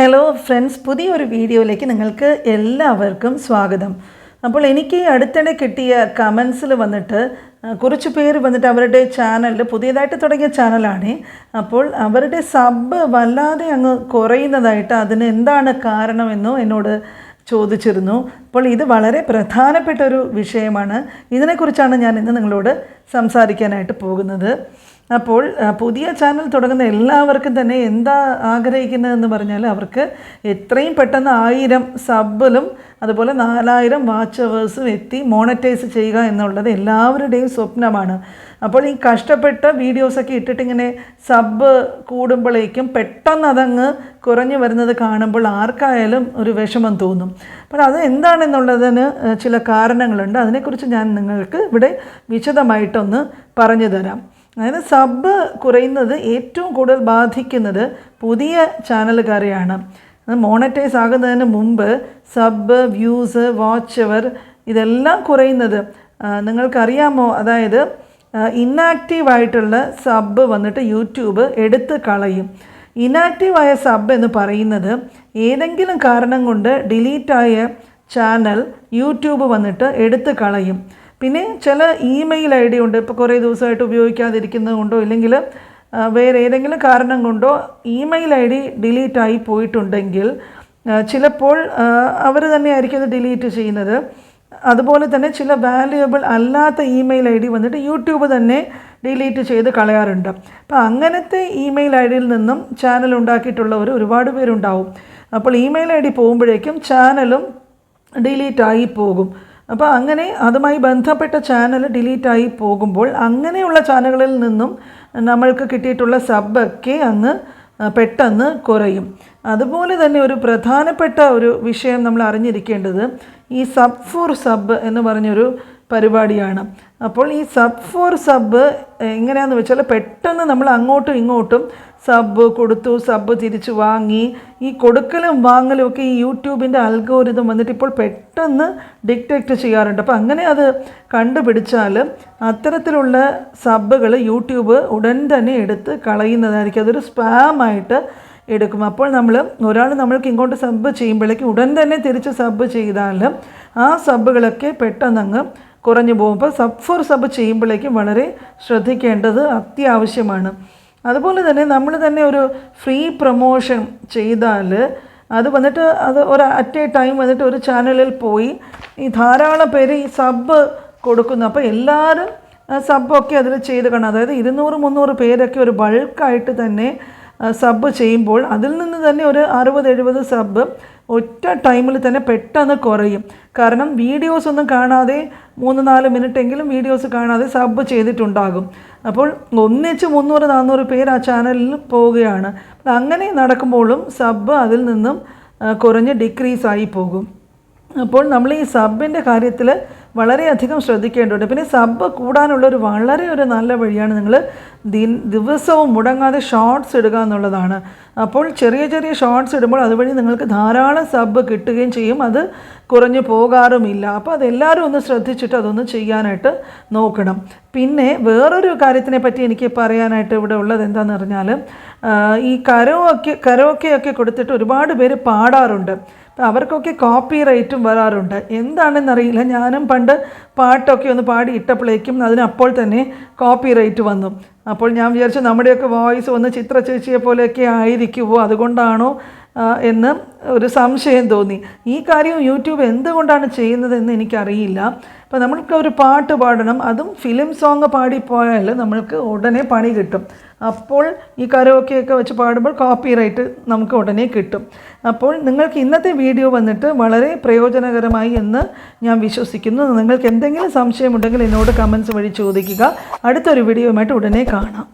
Hello friends, പുതിയൊരു വീഡിയോയിലേക്ക് നിങ്ങൾക്ക് എല്ലാവർക്കും സ്വാഗതം. അപ്പോൾ എനിക്ക് അടുത്തിടെ കിട്ടിയ കമൻസിൽ വന്നിട്ട് കുറച്ച് പേര് വന്നിട്ട് അവരുടെ ചാനലിൽ പുതിയതായിട്ട് തുടങ്ങിയ ചാനലാണ്. അപ്പോൾ അവരുടെ സബ് വല്ലാതെ അങ്ങ് കുറയുന്നതായിട്ട് അതിന് എന്താണ് കാരണമെന്നോ എന്നോട് ചോദിച്ചിരുന്നു. അപ്പോൾ ഇത് വളരെ പ്രധാനപ്പെട്ട ഒരു വിഷയമാണ്. ഇതിനെക്കുറിച്ചാണ് ഞാൻ ഇന്ന് നിങ്ങളോട് സംസാരിക്കാനായിട്ട് പോകുന്നത്. അപ്പോൾ പുതിയ ചാനൽ തുടങ്ങുന്ന എല്ലാവർക്കും തന്നെ എന്താ ആഗ്രഹിക്കുന്നതെന്ന് പറഞ്ഞാൽ അവർക്ക് എത്രയും പെട്ടെന്ന് 1000 സബ്ബിലും അതുപോലെ 4000 വാച്ച് അവേഴ്സും എത്തി മോണറ്റൈസ് ചെയ്യുക എന്നുള്ളത് എല്ലാവരുടെയും സ്വപ്നമാണ്. അപ്പോൾ ഈ കഷ്ടപ്പെട്ട വീഡിയോസൊക്കെ ഇട്ടിട്ടിങ്ങനെ സബ്ബ് കൂടുമ്പോഴേക്കും പെട്ടെന്ന് അതങ്ങ് കുറഞ്ഞു വരുന്നത് കാണുമ്പോൾ ആർക്കായാലും ഒരു വിഷമം തോന്നും. അപ്പോൾ അത് എന്താണെന്നുള്ളതിന് ചില കാരണങ്ങളുണ്ട്. അതിനെക്കുറിച്ച് ഞാൻ നിങ്ങൾക്ക് ഇവിടെ വിശദമായിട്ടൊന്ന് പറഞ്ഞു തരാം. അതായത് സബ് കുറയുന്നത് ഏറ്റവും കൂടുതൽ ബാധിക്കുന്നത് പുതിയ ചാനലുകാരെയാണ്. മോണറ്റൈസ് ആകുന്നതിന് മുമ്പ് സബ്, വ്യൂസ്, വാച്ച് അവർ ഇതെല്ലാം കുറയുന്നത് നിങ്ങൾക്കറിയാമോ? അതായത് ഇന്നാക്റ്റീവായിട്ടുള്ള സബ് വന്നിട്ട് യൂട്യൂബ് എടുത്ത് കളയും. ഇനാക്റ്റീവായ സബ് എന്ന് പറയുന്നത് ഏതെങ്കിലും കാരണം കൊണ്ട് ഡിലീറ്റായ ചാനൽ യൂട്യൂബ് വന്നിട്ട് എടുത്ത് കളയും. പിന്നെ ചില ഇമെയിൽ ഐ ഡി ഉണ്ട്, ഇപ്പോൾ കുറേ ദിവസമായിട്ട് ഉപയോഗിക്കാതിരിക്കുന്നത് കൊണ്ടോ ഇല്ലെങ്കിൽ വേറെ ഏതെങ്കിലും കാരണം കൊണ്ടോ ഇമെയിൽ ഐ ഡി ഡിലീറ്റായി പോയിട്ടുണ്ടെങ്കിൽ ചിലപ്പോൾ അവർ തന്നെയായിരിക്കും അത് ഡിലീറ്റ് ചെയ്യുന്നത്. അതുപോലെ തന്നെ ചില വാല്യുവബിൾ അല്ലാത്ത ഇമെയിൽ ഐ ഡി വന്നിട്ട് യൂട്യൂബ് തന്നെ ഡിലീറ്റ് ചെയ്ത് കളയാറുണ്ട്. അപ്പോൾ അങ്ങനത്തെ ഇമെയിൽ ഐ ഡിയിൽ നിന്നും ചാനൽ ഉണ്ടാക്കിയിട്ടുള്ളവർ ഒരുപാട് പേരുണ്ടാവും. അപ്പോൾ ഇമെയിൽ ഐ ഡി പോകുമ്പോഴേക്കും ചാനലും ഡിലീറ്റായി പോകും. അപ്പോൾ അങ്ങനെ അതുമായി ബന്ധപ്പെട്ട ചാനൽ ഡിലീറ്റായി പോകുമ്പോൾ അങ്ങനെയുള്ള ചാനലുകളിൽ നിന്നും നമ്മൾക്ക് കിട്ടിയിട്ടുള്ള സബ്ബൊക്കെ അങ്ങ് പെട്ടെന്ന് കുറയും. അതുപോലെ തന്നെ ഒരു പ്രധാനപ്പെട്ട ഒരു വിഷയം നമ്മൾ അറിഞ്ഞിരിക്കേണ്ടത് ഈ സബ് ഫോർ സബ് എന്ന് പറഞ്ഞൊരു പരിപാടിയാണ്. അപ്പോൾ ഈ സബ് ഫോർ സബ് എങ്ങനെയാണെന്ന് വെച്ചാൽ പെട്ടെന്ന് നമ്മൾ അങ്ങോട്ടും ഇങ്ങോട്ടും സബ് കൊടുത്തു, സബ് തിരിച്ചു വാങ്ങി, ഈ കൊടുക്കലും വാങ്ങലും ഒക്കെ ഈ യൂട്യൂബിൻ്റെ അൽഗോരിതം വന്നിട്ട് ഇപ്പോൾ പെട്ടെന്ന് ഡിറ്റക്റ്റ് ചെയ്യാറുണ്ട്. അപ്പോൾ അങ്ങനെ അത് കണ്ടുപിടിച്ചാൽ അത്തരത്തിലുള്ള സബ്ബുകൾ യൂട്യൂബ് ഉടൻ തന്നെ എടുത്ത് കളയുന്നതായിരിക്കും. അതൊരു സ്പാമായിട്ട് എടുക്കും. അപ്പോൾ ഒരാൾ നമ്മൾക്ക് ഇങ്ങോട്ട് സബ് ചെയ്യുമ്പോഴേക്കും ഉടൻ തന്നെ തിരിച്ച് സബ് ചെയ്താൽ ആ സബ്ബുകളൊക്കെ പെട്ടെന്നങ്ങ് കുറഞ്ഞു പോകും. അപ്പോൾ സബ് ഫോർ സബ് ചെയ്യുമ്പോഴേക്കും വളരെ ശ്രദ്ധിക്കേണ്ടത് അത്യാവശ്യമാണ്. അതുപോലെ തന്നെ നമ്മൾ തന്നെ ഒരു ഫ്രീ പ്രൊമോഷൻ ചെയ്താൽ അത് വന്നിട്ട് അത് അറ്റ് എ ടൈം വന്നിട്ട് ഒരു ചാനലിൽ പോയി ഈ ധാരാളം പേര് ഈ സബ് കൊടുക്കുന്നു. അപ്പോൾ എല്ലാവരും സബ്ബൊക്കെ അതിൽ ചെയ്ത് കാണും. അതായത് 200-300 പേരൊക്കെ ഒരു ബൾക്കായിട്ട് തന്നെ സബ് ചെയ്യുമ്പോൾ അതിൽ നിന്ന് തന്നെ ഒരു 60-70 സബ് ഒറ്റ ടൈമിൽ തന്നെ പെട്ടെന്ന് കുറയും. കാരണം വീഡിയോസ് ഒന്നും കാണാതെ 3-4 മിനിറ്റെങ്കിലും വീഡിയോസ് കാണാതെ സബ് ചെയ്തിട്ടുണ്ടാകും. അപ്പോൾ ഒന്നിച്ച് 300-400 പേര് ആ ചാനലിൽ പോവുകയാണ്. അങ്ങനെ നടക്കുമ്പോഴും സബ് അതിൽ നിന്നും കുറഞ്ഞ് ഡിക്രീസായി പോകും. അപ്പോൾ നമ്മൾ ഈ സബിൻ്റെ കാര്യത്തിൽ വളരെയധികം ശ്രദ്ധിക്കേണ്ടതുണ്ട്. പിന്നെ സബ് കൂടാനുള്ളൊരു വളരെ നല്ല വഴിയാണ് നിങ്ങൾ ദിവസവും മുടങ്ങാതെ ഷോർട്സ് ഇടുക എന്നുള്ളതാണ്. അപ്പോൾ ചെറിയ ഷോർട്സ് ഇടുമ്പോൾ അതുവഴി നിങ്ങൾക്ക് ധാരാളം സബ് കിട്ടുകയും ചെയ്യും, അത് കുറഞ്ഞു പോകാറുമില്ല. അപ്പോൾ അതെല്ലാവരും ഒന്ന് ശ്രദ്ധിച്ചിട്ട് അതൊന്ന് ചെയ്യാനായിട്ട് നോക്കണം. പിന്നെ വേറൊരു കാര്യത്തിനെ പറ്റി എനിക്ക് പറയാനായിട്ട് ഇവിടെ ഉള്ളത് എന്താണെന്ന് പറഞ്ഞാൽ ഈ കരോക്കെ കൊടുത്തിട്ട് ഒരുപാട് പേര് പാടാറുണ്ട്. അപ്പോൾ അവർക്കൊക്കെ കോപ്പി റൈറ്റും വരാറുണ്ട്. എന്താണെന്നറിയില്ല. ഞാനും പണ്ട് പാട്ടൊക്കെ ഒന്ന് പാടി ഇട്ടപ്പോഴേക്കും അതിനപ്പോൾ തന്നെ കോപ്പി റൈറ്റ് വന്നു. അപ്പോൾ ഞാൻ വിചാരിച്ചു നമ്മുടെയൊക്കെ വോയിസ് ഒന്ന് ചിത്ര ചേച്ചിയെ പോലെയൊക്കെ ആയിരിക്കുമോ, അതുകൊണ്ടാണോ എന്ന് ഒരു സംശയം തോന്നി. ഈ കാര്യം യൂട്യൂബ് എന്തുകൊണ്ടാണ് ചെയ്യുന്നതെന്ന് എനിക്കറിയില്ല. അപ്പോൾ നമ്മൾക്ക് ഒരു പാട്ട് പാടണം, അതും ഫിലിം സോങ് പാടിപ്പോയാൽ നമ്മൾക്ക് ഉടനെ പണി കിട്ടും. അപ്പോൾ ഈ കരോക്കെയൊക്കെ വെച്ച് പാടുമ്പോൾ കോപ്പി റൈറ്റ് നമുക്ക് ഉടനെ കിട്ടും. അപ്പോൾ നിങ്ങൾക്ക് ഇന്നത്തെ വീഡിയോ വന്നിട്ട് വളരെ പ്രയോജനകരമായി എന്ന് ഞാൻ വിശ്വസിക്കുന്നു. നിങ്ങൾക്ക് എന്തെങ്കിലും സംശയമുണ്ടെങ്കിൽ എന്നോട് കമൻസ് വഴി ചോദിക്കുക. അടുത്തൊരു വീഡിയോയുമായിട്ട് ഉടനെ കാണാം.